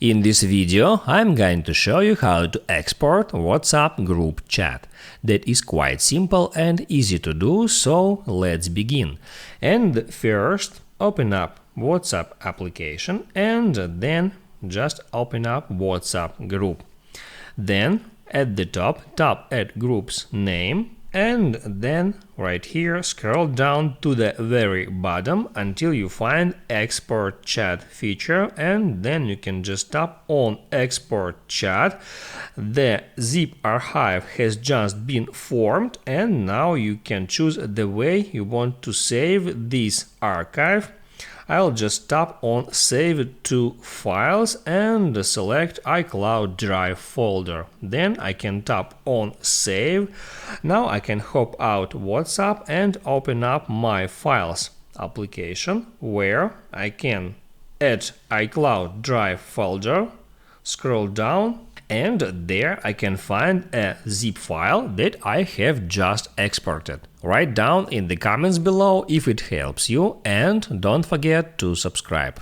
In this video, I'm going to show you how to export WhatsApp group chat. That is quite simple and easy to do, so let's begin. And first, open up WhatsApp application and then just open up WhatsApp group. Then at the top, tap at group's name and then right here scroll down to the very bottom until you find export chat feature, and then you can just tap on export chat. The zip archive has just been formed and now you can choose the way you want to save this archive. I'll just tap on Save to Files and select iCloud Drive folder. Then I can tap on Save. Now I can hop out WhatsApp and open up My Files application, where I can add iCloud Drive folder, scroll down, and there I can find a zip file that I have just exported. Write down in the comments below if it helps you, and don't forget to subscribe.